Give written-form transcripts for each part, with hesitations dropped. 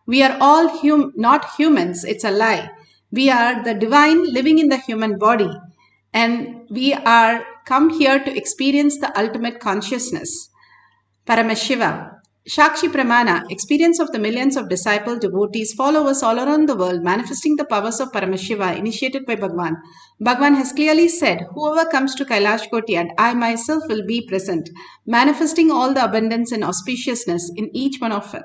We are all not humans, it's a lie. We are the divine living in the human body, and we are come here to experience the ultimate consciousness. Paramashiva. Shakshi Pramana, experience of the millions of disciple devotees, followers all around the world, manifesting the powers of Paramashiva initiated by Bhagwan. Bhagwan has clearly said, whoever comes to Kailash Koti and I myself will be present, manifesting all the abundance and auspiciousness in each one of us.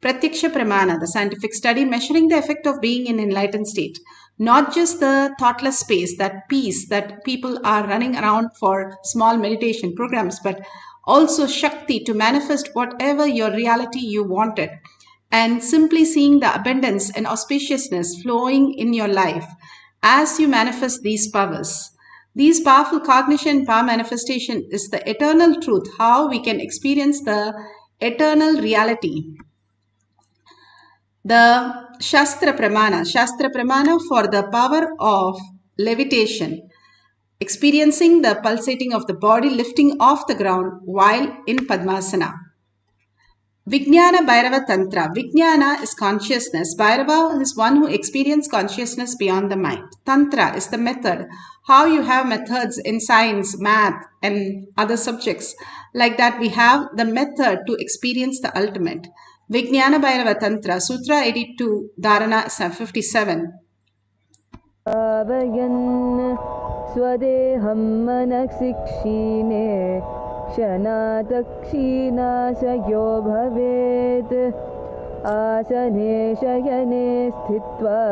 Pratyaksha Pramana, the scientific study measuring the effect of being in enlightened state. Not just the thoughtless space, that peace that people are running around for small meditation programs, but also Shakti to manifest whatever your reality you wanted. And simply seeing the abundance and auspiciousness flowing in your life as you manifest these powers. These powerful cognition power manifestation is the eternal truth, how we can experience the eternal reality. The Shastra Pramana for the power of levitation, experiencing the pulsating of the body lifting off the ground while in Padmasana. Vijnana Bhairava Tantra. Vijnana is consciousness. Bhairava is one who experiences consciousness beyond the mind. Tantra is the method. How you have methods in science, math, and other subjects. Like that, we have the method to experience the ultimate. Vijnana Bhairava Tantra, Sutra 82, Dharana 57. स्वदेहं मनसिक्षीणे क्षणातक्षीणाशयो भवेत् आसने शयने स्थित्वा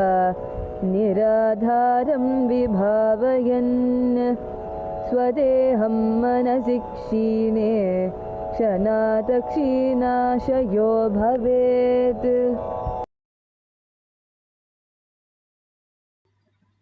निराधारं विभावयन् स्वदेहं मनसिक्षीणे क्षणातक्षीणाशयो भवेत्.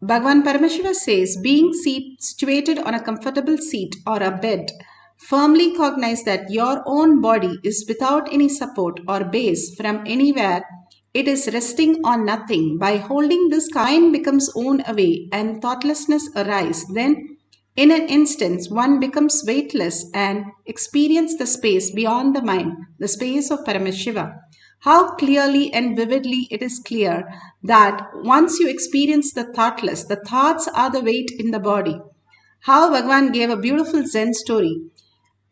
Bhagavan Paramashiva says, being situated on a comfortable seat or a bed, firmly cognize that your own body is without any support or base from anywhere. It is resting on nothing. By holding this, mind becomes worn away and thoughtlessness arise. Then, in an instant, one becomes weightless and experience the space beyond the mind, the space of Paramashiva. How clearly and vividly it is clear that once you experience the thoughtless, the thoughts are the weight in the body. How Bhagavan gave a beautiful Zen story.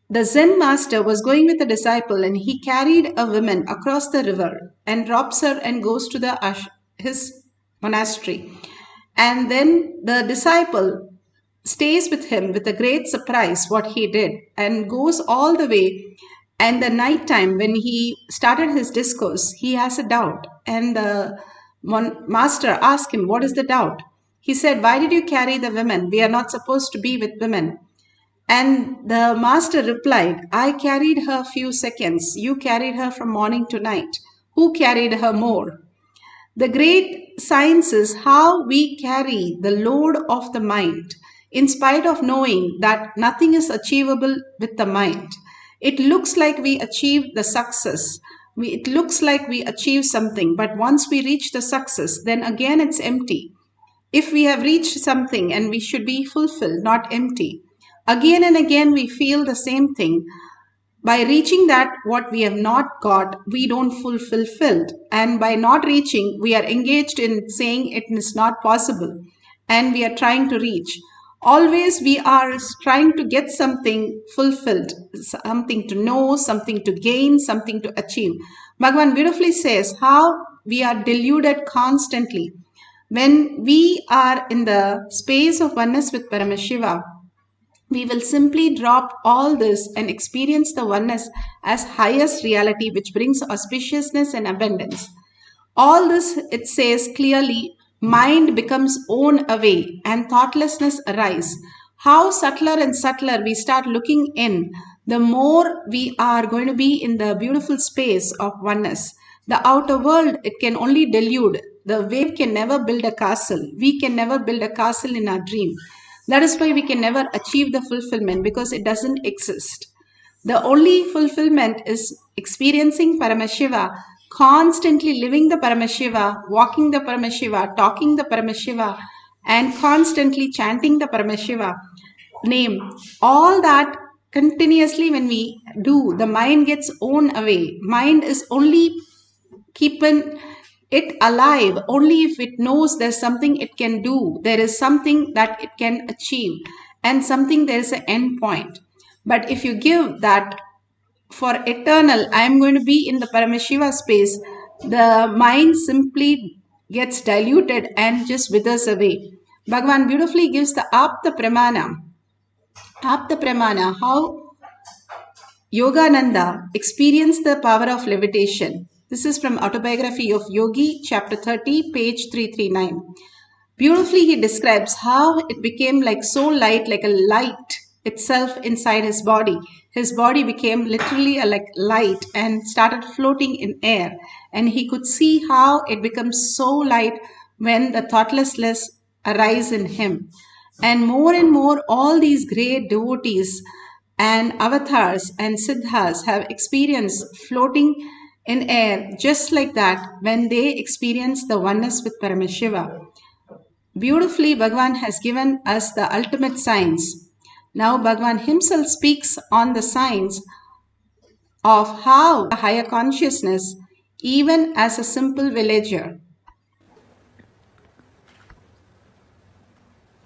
The Zen master was going with a disciple and he carried a woman across the river and drops her and goes to his monastery. And then the disciple stays with him with a great surprise what he did and goes all the way. And the night time when he started his discourse, he has a doubt. And the master asked him, what is the doubt? He said, why did you carry the women? We are not supposed to be with women. And the master replied, I carried her few seconds. You carried her from morning to night. Who carried her more? The great science is how we carry the load of the mind in spite of knowing that nothing is achievable with the mind. It looks like we achieved the success. It looks like we achieved something, but once we reach the success, then again it's empty. If we have reached something and we should be fulfilled, not empty, again and again we feel the same thing. By reaching that what we have not got, we don't feel fulfilled. And by not reaching, we are engaged in saying it is not possible. And we are trying to reach. Always we are trying to get something fulfilled, something to know, something to gain, something to achieve. Bhagavan beautifully says how we are deluded constantly. When we are in the space of oneness with Paramashiva, we will simply drop all this and experience the oneness as highest reality, which brings auspiciousness and abundance. All this, it says clearly, mind becomes worn away and thoughtlessness arise. How subtler and subtler we start looking in, the more we are going to be in the beautiful space of oneness. The outer world, it can only delude. The wave can never build a castle. We can never build a castle in our dream. That is why we can never achieve the fulfillment, because it doesn't exist. The only fulfillment is experiencing Paramashiva, constantly living the Paramashiva, walking the Paramashiva, talking the Paramashiva, and constantly chanting the Paramashiva name. All that continuously when we do, the mind gets worn away. Mind is only keeping it alive only if it knows there's something it can do, there is something that it can achieve, and something there's an end point. But if you give that for eternal, I am going to be in the Paramashiva space, the mind simply gets diluted and just withers away. Bhagavan beautifully gives the Apta Pramana. Apta Pramana, how Yogananda experienced the power of levitation. This is from Autobiography of Yogi, chapter 30, page 339. Beautifully, he describes how it became like so light, like a light itself inside his body. His body became literally a like light and started floating in air. And he could see how it becomes so light when the thoughtlessness arise in him. And more, all these great devotees and avatars and siddhas have experienced floating in air just like that when they experience the oneness with Paramashiva. Beautifully, Bhagavan has given us the ultimate science. Now, Bhagavan himself speaks on the science of how a higher consciousness, even as a simple villager.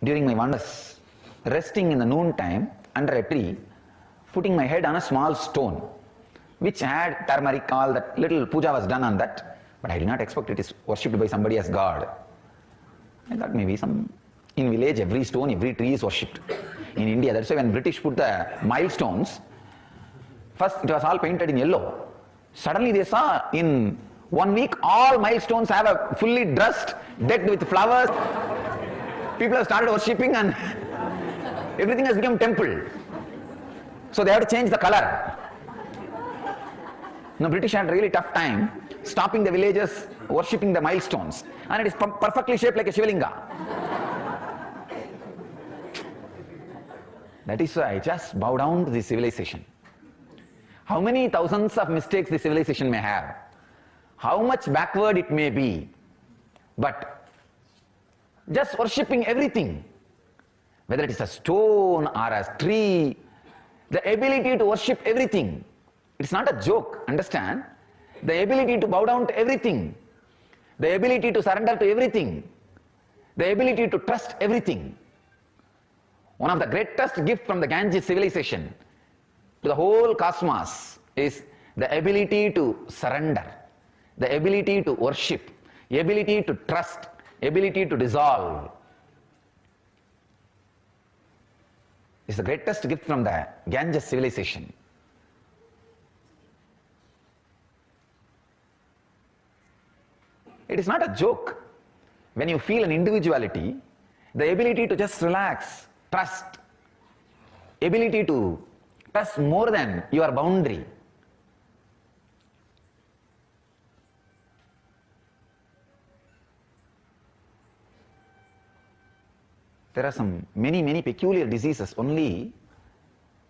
During my wonders, resting in the noontime under a tree, putting my head on a small stone, which had turmeric, all that little puja was done on that, but I did not expect it is worshipped by somebody as God. I thought maybe in village every stone, every tree is worshipped. In India, that's why when British put the milestones, first it was all painted in yellow. Suddenly they saw in 1 week all milestones have a fully dressed, decked with flowers. People have started worshipping and everything has become temple. So they have to change the color. Now British had a really tough time stopping the villagers worshipping the milestones, and it is perfectly shaped like a Shivalinga. That is why I just bow down to this civilization. How many thousands of mistakes this civilization may have, how much backward it may be, but just worshipping everything, whether it is a stone or a tree, the ability to worship everything. It's not a joke, understand? The ability to bow down to everything, the ability to surrender to everything, the ability to trust everything. One of the greatest gifts from the Ganges civilization to the whole cosmos is the ability to surrender, the ability to worship, the ability to trust, ability to dissolve. It's the greatest gift from the Ganges civilization. It is not a joke. When you feel an individuality, the ability to just relax, trust, ability to trust more than your boundary. There are many peculiar diseases only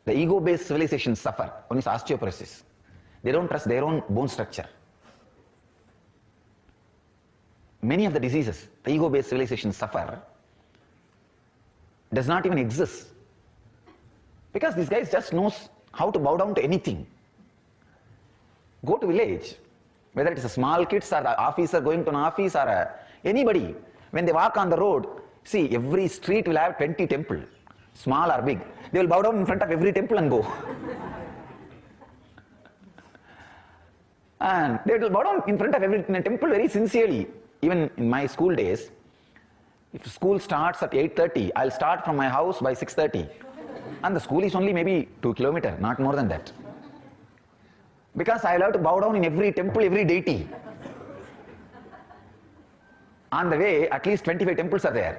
the ego-based civilizations suffer. One is osteoporosis. They don't trust their own bone structure. Many of the diseases the ego-based civilizations suffer does not even exist, because these guys just knows how to bow down to anything. Go to village, whether it is a small kids or the officer going to an office or anybody, when they walk on the road, see every street will have 20 temples, small or big. They will bow down in front of every temple and go. And they will bow down in front of every temple very sincerely. Even in my school days, if school starts at 8:30, I'll start from my house by 6:30. And the school is only maybe 2 kilometers, not more than that. Because I'll have to bow down in every temple, every deity. On the way, at least 25 temples are there.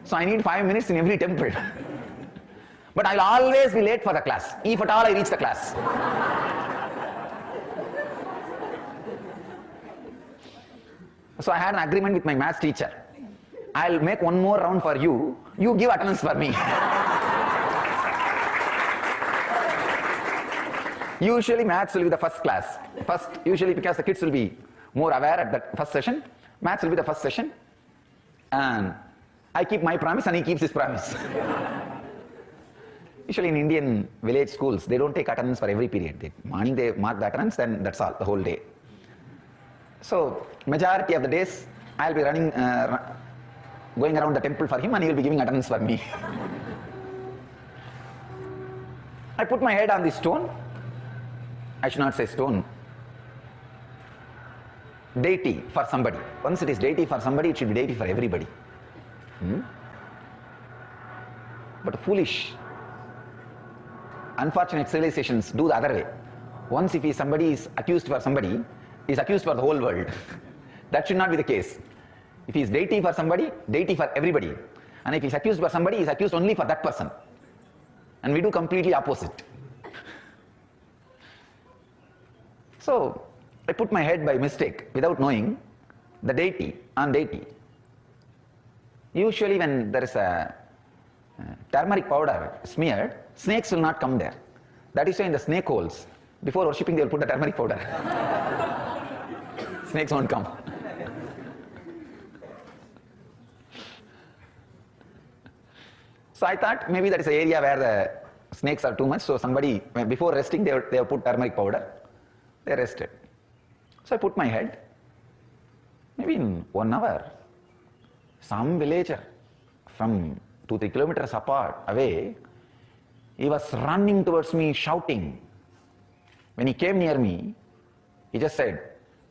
So I need 5 minutes in every temple. But I'll always be late for the class, if at all I reach the class. So I had an agreement with my maths teacher. I'll make one more round for you, you give attendance for me. Usually maths will be the first class. Usually because the kids will be more aware at that first session, maths will be the first session. And I keep my promise and he keeps his promise. Usually in Indian village schools, they don't take attendance for every period. Morning they mark the attendance, then that's all, the whole day. So majority of the days I'll be running, going around the temple for him, and he will be giving attendance for me. I put my head on this stone. I should not say stone. Deity for somebody. Once it is deity for somebody, it should be deity for everybody. But foolish, unfortunate civilizations do the other way. Once if somebody is accused for somebody, he is accused for the whole world. That should not be the case. If he is deity for somebody, deity for everybody. And if he is accused for somebody, he is accused only for that person. And we do completely opposite. So I put my head by mistake, without knowing, the deity on deity. Usually when there is a turmeric powder smeared, snakes will not come there. That is why in the snake holes, before worshipping, they will put the turmeric powder. Snakes won't come. So I thought maybe that is an area where the snakes are too much. So somebody, before resting, they have put turmeric powder. They rested. So I put my head. Maybe in 1 hour, some villager from 2-3 kilometers apart, away, he was running towards me, shouting. When he came near me, he just said,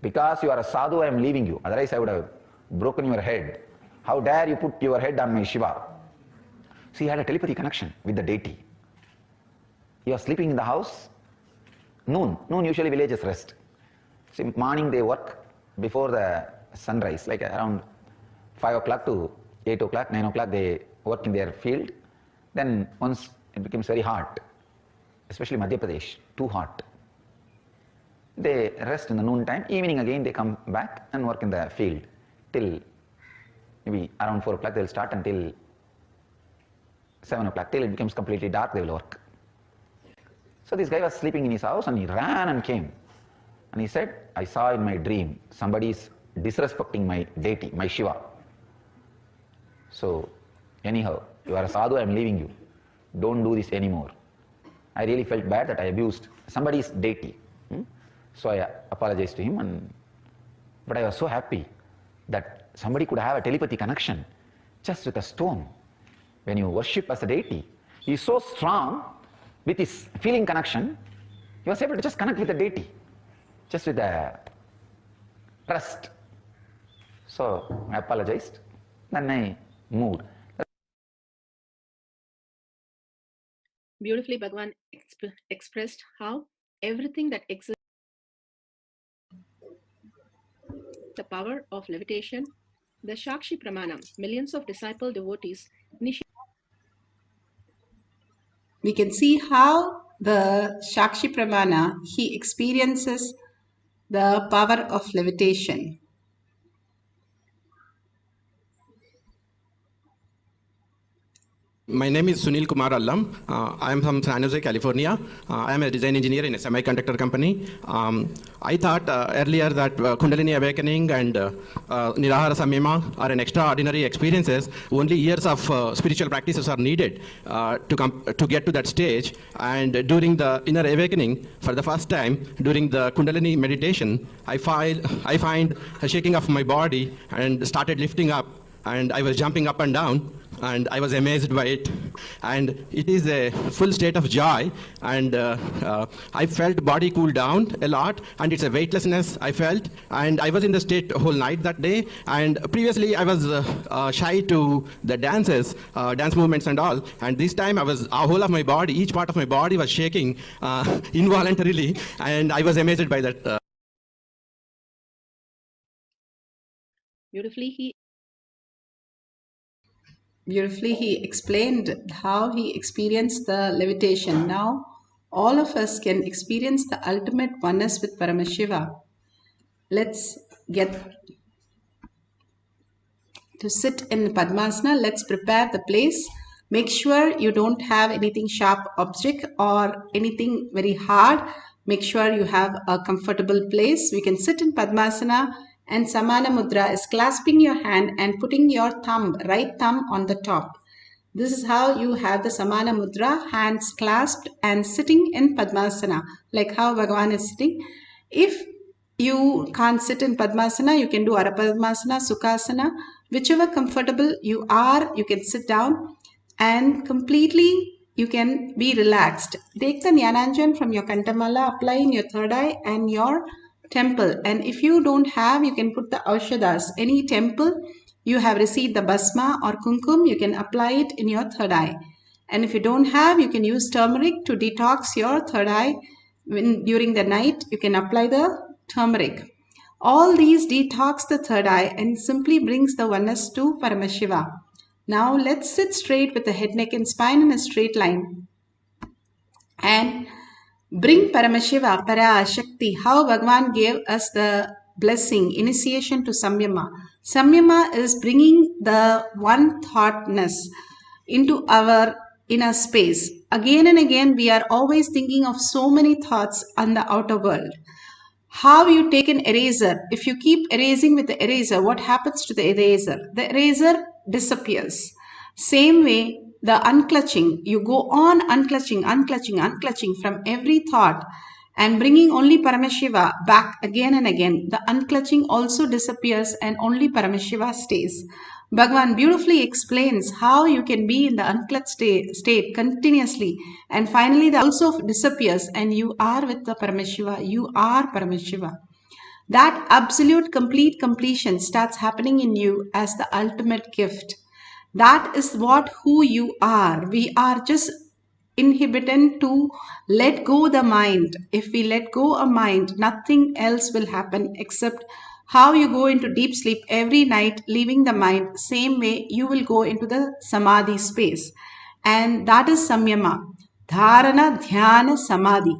"Because you are a sadhu, I am leaving you. Otherwise I would have broken your head. How dare you put your head on my Shiva?" So he had a telepathy connection with the deity. He was sleeping in the house. Noon usually villagers rest. So morning they work before the sunrise, like around 5 o'clock to 8 o'clock, 9 o'clock they work in their field. Then once it becomes very hot, especially Madhya Pradesh, too hot, they rest in the noon time. Evening again they come back and work in the field till maybe around 4 o'clock. They will start until 7 o'clock, till it becomes completely dark they will work. So this guy was sleeping in his house and he ran and came. And he said, "I saw in my dream somebody is disrespecting my deity, my Shiva. So anyhow, you are a sadhu, I am leaving you. Don't do this anymore." I really felt bad that I abused somebody's deity. So I apologized to him, but I was so happy that somebody could have a telepathy connection just with a stone. When you worship as a deity, he is so strong with his feeling connection, he was able to just connect with the deity, just with the trust. So I apologized, then I moved. Beautifully, Bhagavan expressed how everything that exists, the power of levitation, the Shakshi Pramanam, millions of disciple devotees initiate. We can see how the Shakshi Pramana, he experiences the power of levitation. My name is Sunil Kumar Allam. I am from San Jose, California. I am a design engineer in a semiconductor company. I thought earlier that Kundalini awakening and Nirahara Samyama are an extraordinary experiences. Only years of spiritual practices are needed to get to that stage. And during the inner awakening, for the first time, during the Kundalini meditation, I find a shaking of my body and started lifting up. And I was jumping up and down, and I was amazed by it. And it is a full state of joy, and I felt body cool down a lot, and it's a weightlessness I felt. And I was in the state whole night that day, and previously I was shy to the dances, dance movements and all. And this time I was, whole of my body, each part of my body was shaking involuntarily, and I was amazed by that. Beautifully, he explained how he experienced the levitation. Now, all of us can experience the ultimate oneness with Paramashiva. Let's get to sit in Padmasana. Let's prepare the place. Make sure you don't have anything sharp object or anything very hard. Make sure you have a comfortable place. We can sit in Padmasana, and Samana Mudra is clasping your hand and putting your right thumb on the top. This is how you have the Samana Mudra, hands clasped and sitting in Padmasana, like how Bhagavan is sitting. If you can't sit in Padmasana, you can do Arapadmasana, Sukhasana, whichever comfortable you are, you can sit down and completely you can be relaxed. Take the Jnananjan from your Kantamala, apply in your third eye and your temple. And if you don't have, you can put the Aushadas. Any temple you have received the Basma or Kumkum, you can apply it in your third eye. And if you don't have, you can use turmeric to detox your third eye. During the night, you can apply the turmeric. All these detox the third eye and simply brings the oneness to Paramashiva. Now let's sit straight with the head, neck and spine in a straight line and bring Paramashiva, Parashakti, how Bhagavan gave us the blessing, initiation to Samyama. Samyama is bringing the one thoughtness into our inner space. Again and again, we are always thinking of so many thoughts on the outer world. How you take an eraser, if you keep erasing with the eraser, what happens to the eraser? The eraser disappears. Same way, the unclutching, you go on unclutching from every thought and bringing only Paramashiva back again and again. The unclutching also disappears and only Paramashiva stays. Bhagavan beautifully explains how you can be in the unclutched state continuously and finally that also disappears and you are with the Paramashiva. You are Paramashiva. That absolute complete completion starts happening in you as the ultimate gift. That is who you are. We are just inhibited to let go the mind. If we let go a mind, nothing else will happen except how you go into deep sleep every night, leaving the mind. Same way you will go into the samadhi space. And that is samyama. Dharana, dhyana, samadhi.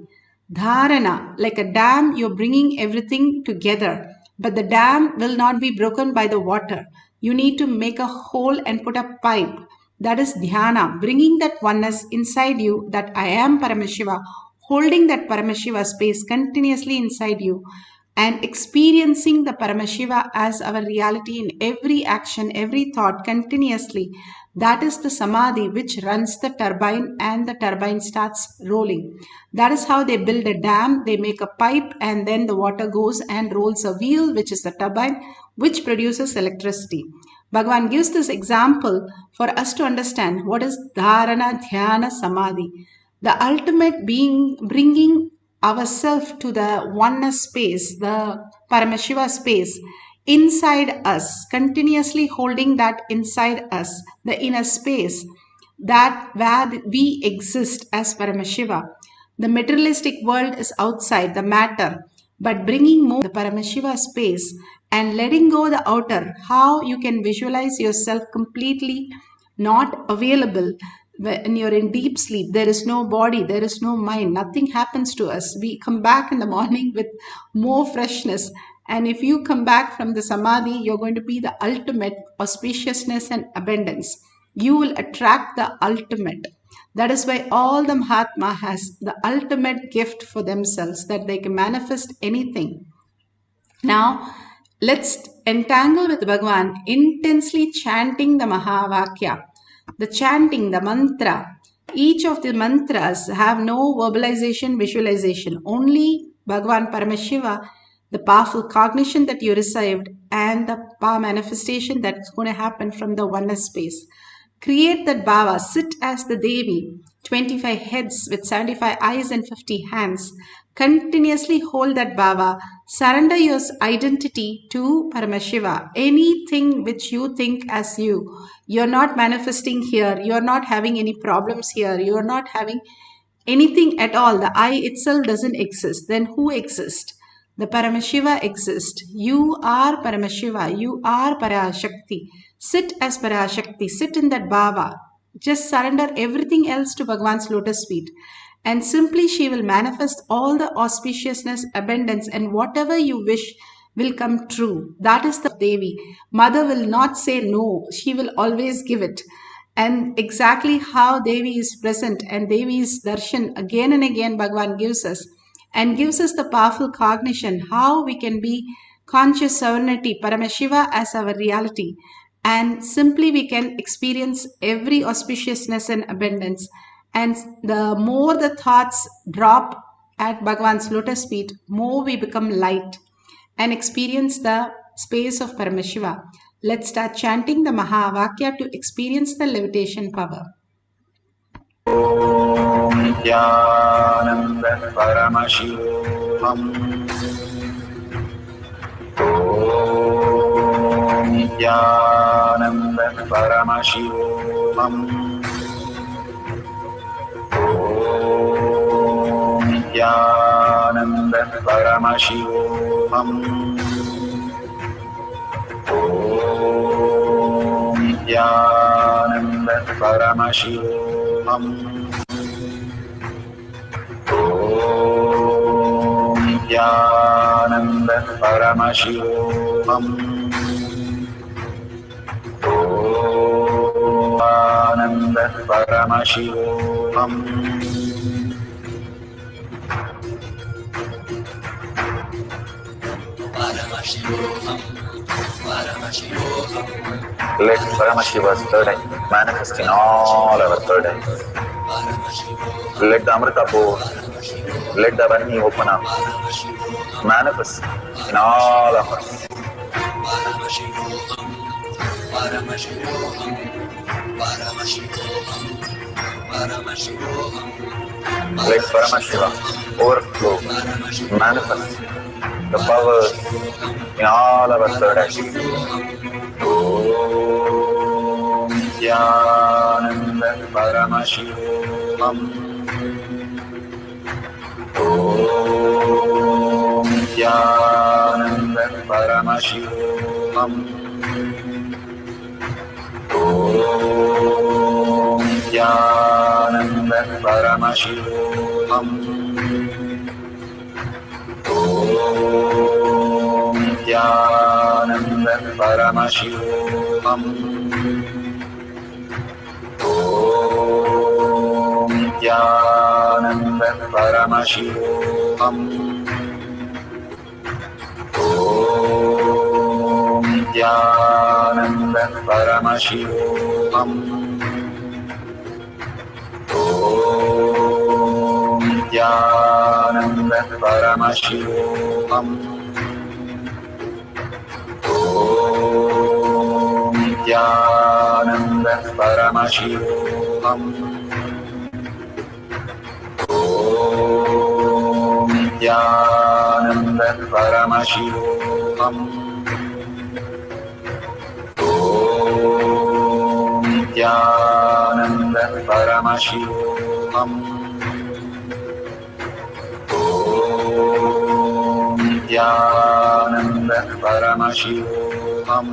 Dharana, like a dam, you're bringing everything together. But the dam will not be broken by the water. You need to make a hole and put a pipe. That is dhyana, bringing that oneness inside you, that I am Paramashiva, holding that Paramashiva space continuously inside you and experiencing the Paramashiva as our reality in every action, every thought continuously. That is the samadhi which runs the turbine and the turbine starts rolling. That is how they build a dam. They make a pipe and then the water goes and rolls a wheel, which is the turbine, which produces electricity. Bhagavan gives this example for us to understand what is dharana, dhyana, samadhi. The ultimate being, bringing ourselves to the oneness space, the Paramashiva space, inside us, continuously holding that inside us, the inner space, that where we exist as Paramashiva. The materialistic world is outside, the matter, but bringing more the Paramashiva space and letting go the outer, how you can visualize yourself completely not available. When you're in deep sleep, there is no body, there is no mind, nothing happens to us. We come back in the morning with more freshness. And if you come back from the samadhi, you're going to be the ultimate auspiciousness and abundance. You will attract the ultimate. That is why all the Mahatma has the ultimate gift for themselves, that they can manifest anything. Now, let's entangle with Bhagavan, intensely chanting the Mahavakya. The chanting, the mantra, each of the mantras have no verbalization, visualization. Only Bhagavan Paramashiva, the powerful cognition that you received and the power manifestation that's going to happen from the oneness space. Create that bhava, sit as the Devi, 25 heads with 75 eyes and 50 hands. Continuously hold that bhava. Surrender your identity to Paramashiva. Anything which you think as you, you're not manifesting here. You're not having any problems here. You're not having anything at all. The I itself doesn't exist. Then who exists? The Paramashiva exists. You are Paramashiva. You are Parashakti. Sit as Parashakti. Sit in that bhava. Just surrender everything else to Bhagavan's lotus feet. And simply she will manifest all the auspiciousness, abundance, and whatever you wish will come true. That is the Devi. Mother will not say no. She will always give it. And exactly how Devi is present and Devi's darshan again and again Bhagavan gives us. And gives us the powerful cognition how we can be conscious sovereignty, Paramashiva as our reality. And simply we can experience every auspiciousness and abundance. And the more the thoughts drop at Bhagavan's lotus feet, more we become light. and experience the space of Paramashiva. Let's start chanting the Mahavakya to experience the levitation power. Nithyananda Paramashivoham. Om Nithyananda Paramashivoham. Om Nithyananda Paramashivoham. Om Nithyananda Paramashivoham. Om Nithyananda Paramashivoham. Om Nithyananda Paramashivoham. Let Paramashiva's third eye manifest in all our third eyes. Let the Amrita pour, let the Varni open up, manifest in all of us. Let Paramashiva overflow, manifest the powers in all our third eyes. Om Nithyananda Paramashivoham. Om Nithyananda Paramashivoham. Om Nithyananda Paramashivoham. Om Nithyananda Paramashivoham. Om Nithyananda Paramashivoham. Om Nithyananda Paramashivoham. Om Nithyananda Paramashivoham. Om Nithyananda Paramashivoham. Om Nithyananda Paramashivoham. Om Nithyananda Paramashivoham. Om Nithyananda Paramashivoham.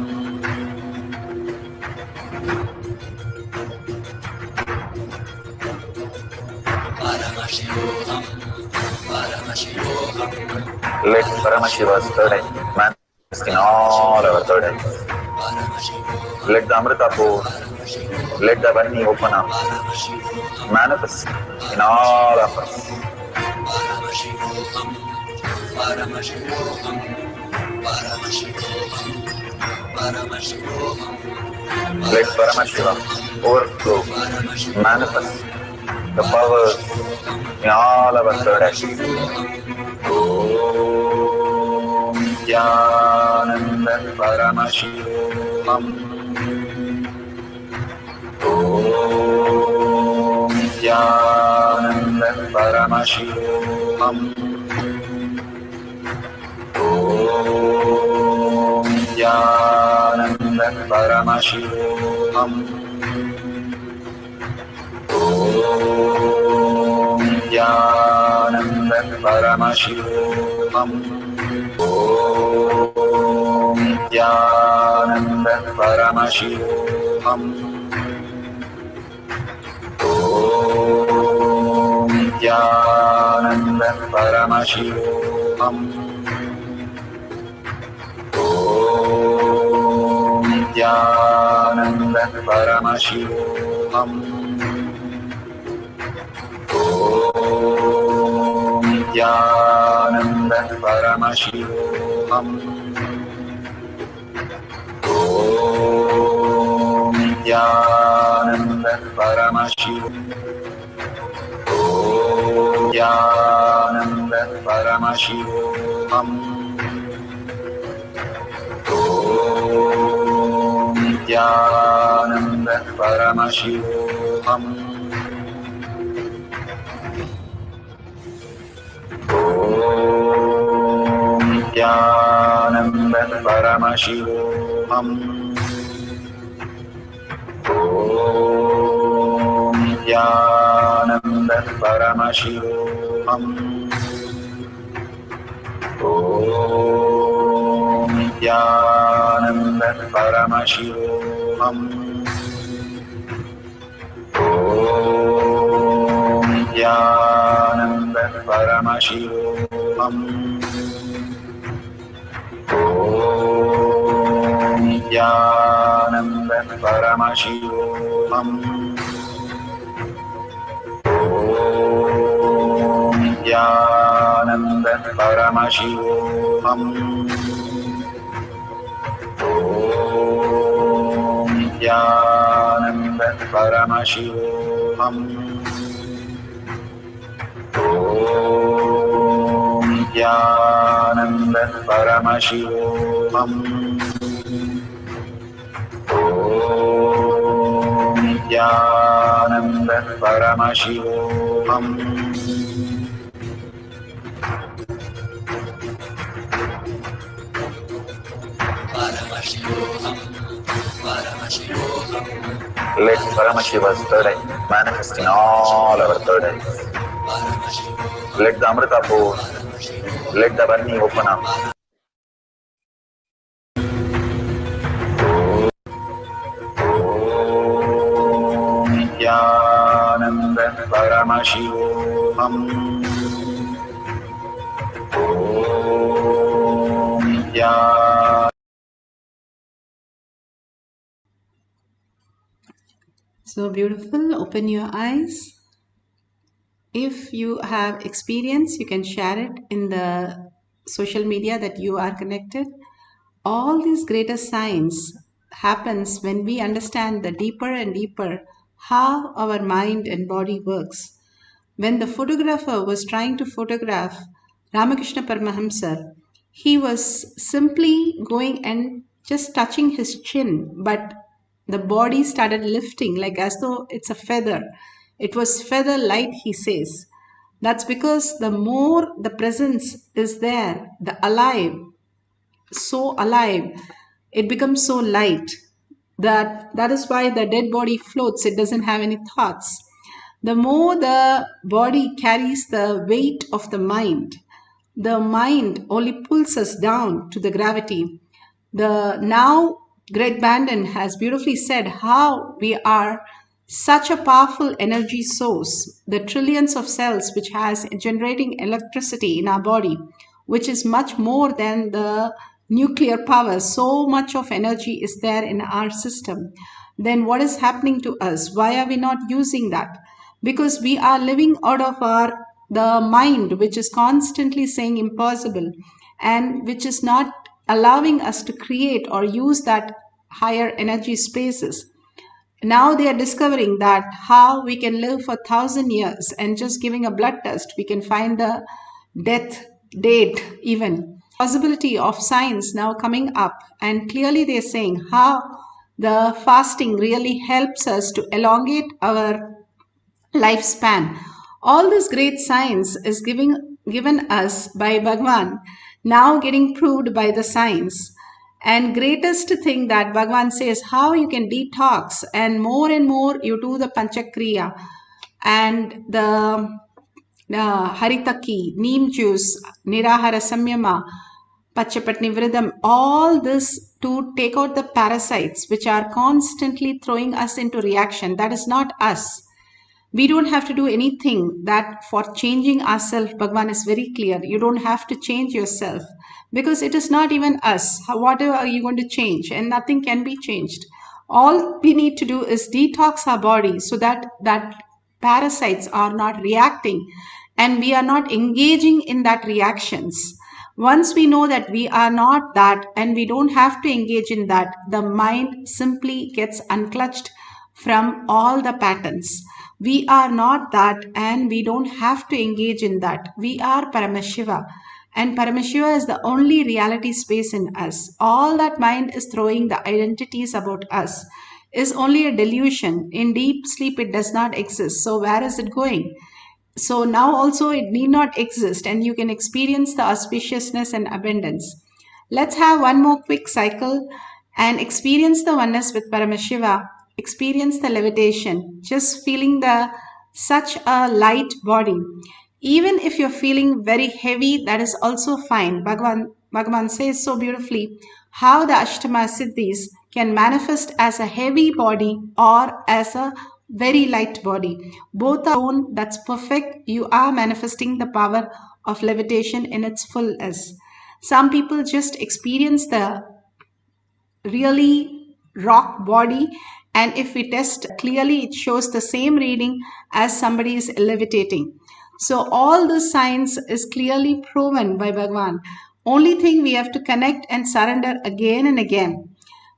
Let Paramashiva's third eye manifest in all our third eyes. Let the Amrita pour, let the Varni open up, manifest in all of us. Let Paramashiva overflow, manifest the powers in all our third eyes. Om Nithyananda Paramashivoham. Om Nithyananda Paramashivoham. Om Nithyananda Paramashivoham. Om Nithyananda Paramashivoham. Om Nithyananda Paramashivoham. Om Nithyananda Paramashivoham. Om Nithyananda Paramashivoham. Om Nithyananda Paramashivoham. Om Nithyananda Paramashivoham. Om Nithyananda Paramashivoham. Nithyananda Paramashivoham. Om Nithyananda Paramashivoham. Om Nithyananda Paramashivoham. Om Nithyananda Paramashivoham. Om Nithyananda Paramashivoham. Om Nithyananda Paramashivoham. Om Nithyananda Paramashivoham. Om Nithyananda Paramashivoham. Om Nithyananda Paramashivoham. Om Nithyananda Paramashivoham. Let Paramashiva's third eye manifest in all our third eyes. Let the Amrita pour, let the Varni open up. Om Nithyananda Paramashivoham. Om Nithyananda. So beautiful. Open your eyes. If you have experience, you can share it in the social media that you are connected. All these greater signs happens when we understand the deeper and deeper how our mind and body works. When the photographer was trying to photograph Ramakrishna Paramahamsa, he was simply going and just touching his chin, but the body started lifting like as though it's a feather. It was feather light, he says. That's because the more the presence is there, the alive, so alive, it becomes so light. That is why the dead body floats, it doesn't have any thoughts. The more the body carries the weight of the mind only pulls us down to the gravity. The now Greg Bandon has beautifully said how we are such a powerful energy source, the trillions of cells which has generating electricity in our body, which is much more than the nuclear power. So much of energy is there in our system. Then what is happening to us? Why are we not using that? Because we are living out of the mind, which is constantly saying impossible and which is not allowing us to create or use that higher energy spaces. Now they are discovering that how we can live for 1,000 years and just giving a blood test, we can find the death date even. Possibility of science now coming up, and clearly they're saying how the fasting really helps us to elongate our lifespan. All this great science is given us by Bhagwan, now getting proved by the science. And greatest thing that Bhagwan says, how you can detox and more you do the Panchakriya and the Haritaki, neem juice, Nirahara Samyama, Pachapatni Vridam, all this to take out the parasites which are constantly throwing us into reaction. That is not us. We don't have to do anything that for changing ourselves. Bhagwan is very clear. You don't have to change yourself because it is not even us. Whatever are you going to change? And nothing can be changed. All we need to do is detox our body so that parasites are not reacting and we are not engaging in that reactions. Once we know that we are not that and we don't have to engage in that, the mind simply gets unclutched from all the patterns. We are not that and we don't have to engage in that. We are Paramashiva. and Paramashiva is the only reality space in us. All that mind is throwing the identities about us is only a delusion. In deep sleep, it does not exist. So, where is it going? So, now also it need not exist, and you can experience the auspiciousness and abundance. Let's have one more quick cycle and experience the oneness with Paramashiva. Experience the levitation, just feeling the such a light body. Even if you're feeling very heavy, that is also fine. Bhagavan says so beautifully how the Ashtama Siddhis can manifest as a heavy body or as a very light body. Both are own, that's perfect. You are manifesting the power of levitation in its fullness. Some people just experience the really rock body, and if we test clearly, it shows the same reading as somebody is levitating. So all the science is clearly proven by Bhagavan. Only thing we have to connect and surrender again and again.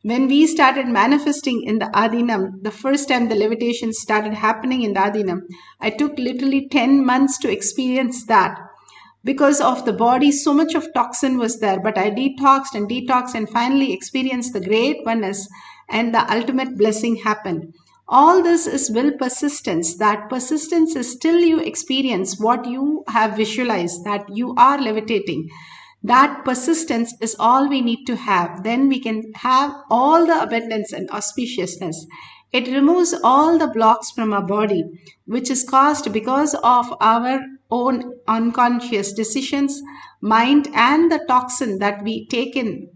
When we started manifesting in the Adinam, the first time the levitation started happening in the Adinam, I took literally 10 months to experience that. Because of the body, so much of toxin was there, but I detoxed and finally experienced the great oneness, and the ultimate blessing happened. All this is will persistence. That persistence is still you experience what you have visualized, that you are levitating. That persistence is all we need to have. Then we can have all the abundance and auspiciousness. It removes all the blocks from our body, which is caused because of our own unconscious decisions, mind, and the toxin that we take in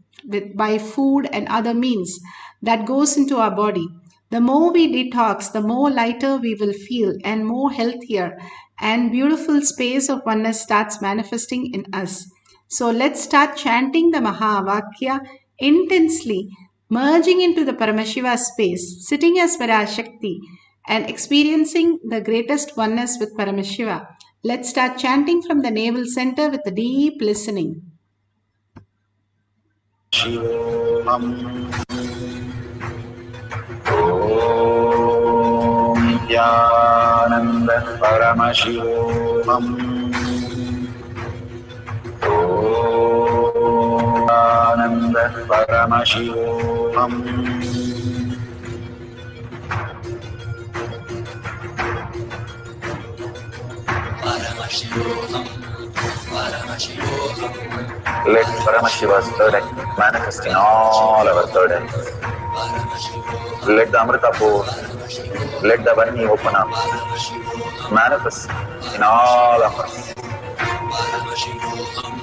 by food and other means that goes into our body. The more we detox, the more lighter we will feel and more healthier, and beautiful space of oneness starts manifesting in us. So let's start chanting the Mahavakya intensely, merging into the Paramashiva space, sitting as Parashakti, and experiencing the greatest oneness with Paramashiva. Let's start chanting from the navel center with a deep listening. Shivoham. Om Nithyananda Paramashivoham. Nityananda Paramashivoham. Paramashivoham. Paramashivoham. Let Paramashiva's third eye manifest in all our third eyes. Let the Amrita pour, let the Varni open up, manifest in all of us. Paramashivoham.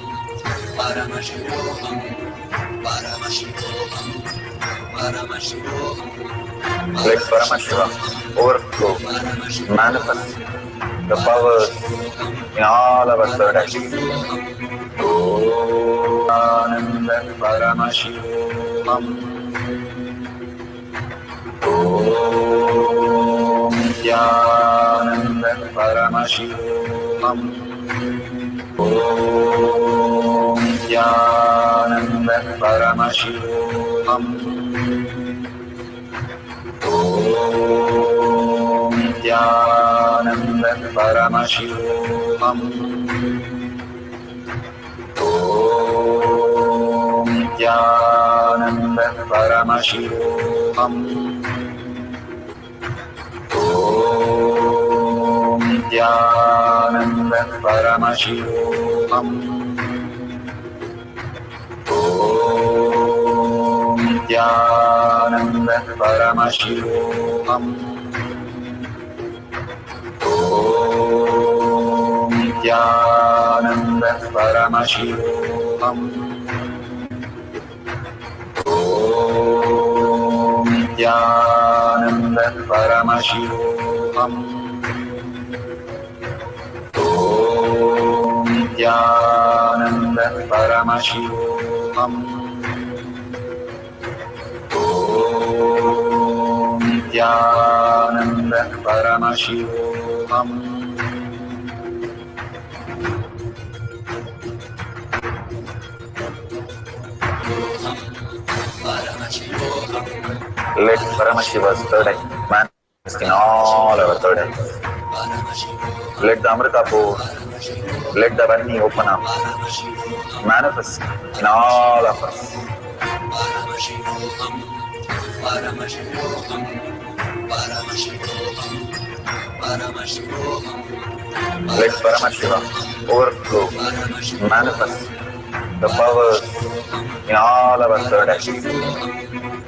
Paramashivoham. Paramashivoham. Paramashivoham. Let Paramashiva overflow, manifest the powers in all our third eyes. Om Ananda Paramashivoham. Om Nithyananda Paramashivoham. Om Nithyananda Paramashivoham. Om Nithyananda Paramashivoham. Om Nithyananda Paramashivoham. Om Nithyananda Paramashivoham. Om Nithyananda Paramashivoham. Om Nithyananda Paramashivoham. Om Nithyananda Paramashivoham. Om Nithyananda Paramashivoham. Om Nithyananda Paramashivoham. Let Paramashiva's third eye manifest in all our third eyes. Let the Amrita pour. Let the Vani open up. Manifest in all of us. Paramashivoham, Paramashivoham, Paramashivoham, Paramashivoham, Let Paramashiva overflow, manifest the powers in all our third eye.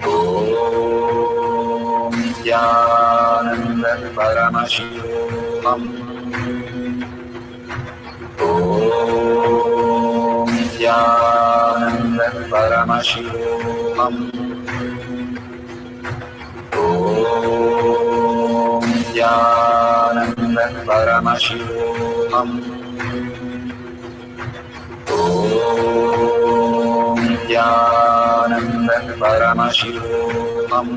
Om Nithyananda Paramashivam. Om Nithyananda Paramashivam. Om Nithyananda Paramashivoham. Om Nithyananda Paramashivoham.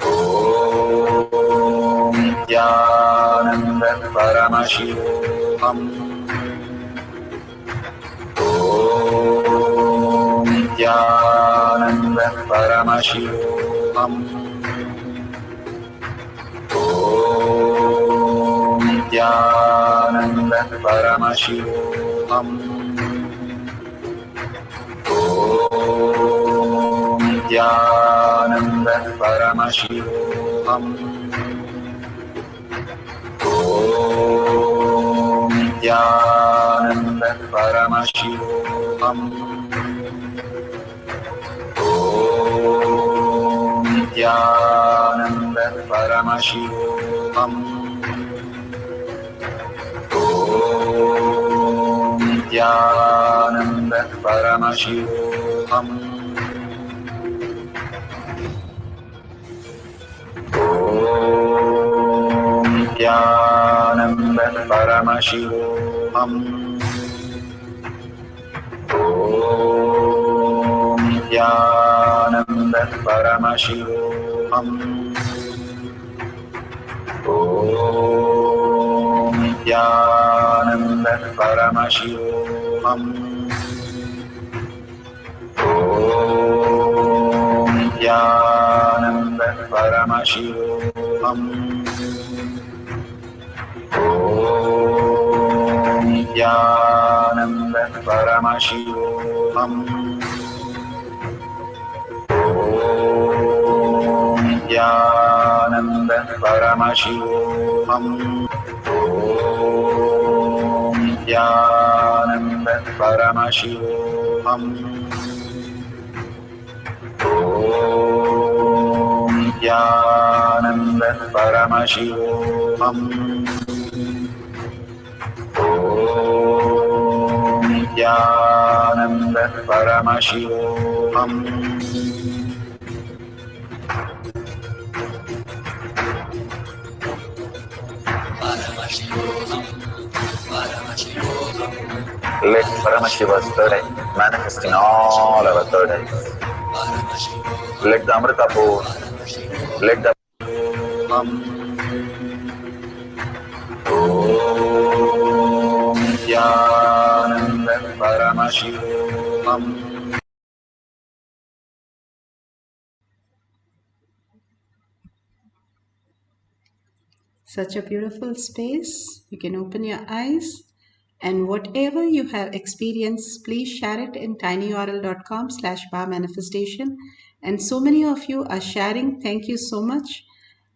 Om Nithyananda Paramashivoham. Om Nithyananda Paramashivoham. Om Nithyananda Paramashivoham. Om Nithyananda Paramashivoham. Om Nithyananda Paramashivoham. Om Nithyananda Paramashivoham. Om Nithyananda Paramashivoham. Om Nithyananda Paramashivoham. Om Nithyananda Paramashivoham. Om Nithyananda Paramashivoham. Om Nithyananda Paramashivoham. Om Nithyananda Paramashivoham. Om Nithyananda Paramashivoham. Om Nithyananda Paramashivoham. Om Nithyananda Paramashivoham. Om Nithyananda Paramashivoham. Paramashivoham, Paramashivoham, Let Paramashiva's third eye manifest in all our third eyes. Paramashivoham, Let the Amrita pour. Let the Om Nithyananda Paramashivoham. Such a beautiful space. You can open your eyes, and whatever you have experienced, please share it in tinyurl.com/powermanifestation. And so many of you are sharing. Thank you so much.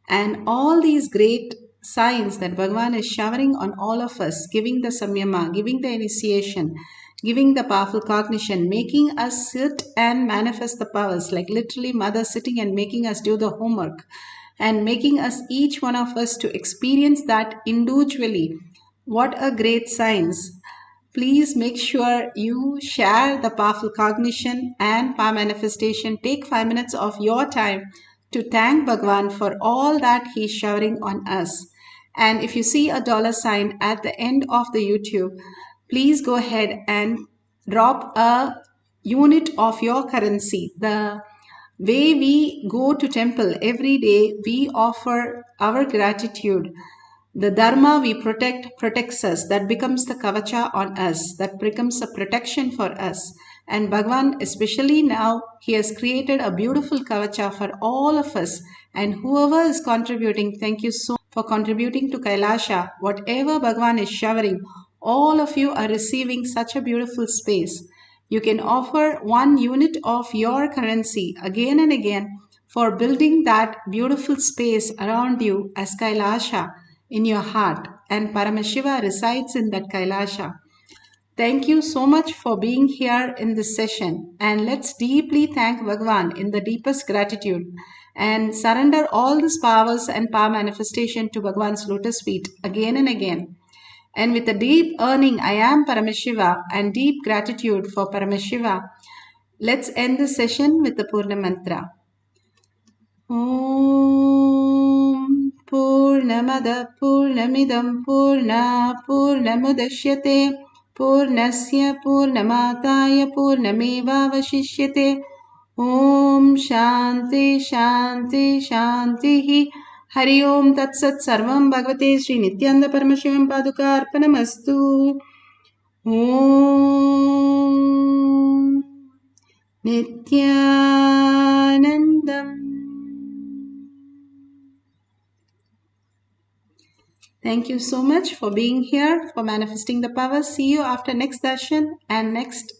And all these great signs that Bhagavan is showering on all of us, giving the samyama, giving the initiation, giving the powerful cognition, making us sit and manifest the powers, like literally mother sitting and making us do the homework, and making us, each one of us, to experience that individually. What a great science. Please make sure you share the powerful cognition and power manifestation. Take 5 minutes of your time to thank Bhagwan for all that he's showering on us. And if you see a $sign at the end of the YouTube, please go ahead and drop a unit of your currency. The way we go to temple every day, we offer our gratitude. The dharma we protects us. That becomes the kavacha on us. That becomes a protection for us. And Bhagavan, especially now, he has created a beautiful kavacha for all of us. And whoever is contributing, thank you so much. for contributing to Kailasha. Whatever Bhagwan is showering, all of you are receiving such a beautiful space. You can offer 1 unit of your currency again and again for building that beautiful space around you as Kailasha in your heart, and Paramashiva resides in that Kailasha. Thank you so much for being here in this session, and let's deeply thank Bhagwan in the deepest gratitude and surrender all these powers and power manifestation to Bhagwan's lotus feet again and again. And with a deep earning, I am Paramashiva, and deep gratitude for Paramashiva, let's end the session with the Purna Mantra. Om Purnamada Purnamidam Purna Purnamudashyate Purnasya Purnamataya Purnameva Vashishyate. Om Shanti Shanti Shanti. Hari Om Tat Sat Sarvam Bhagavate Sri Nithyananda Paramashivam Paduka Arpanamastu. Om Nithyanandam. Thank you so much for being here, for manifesting the power. See you after next darshan and next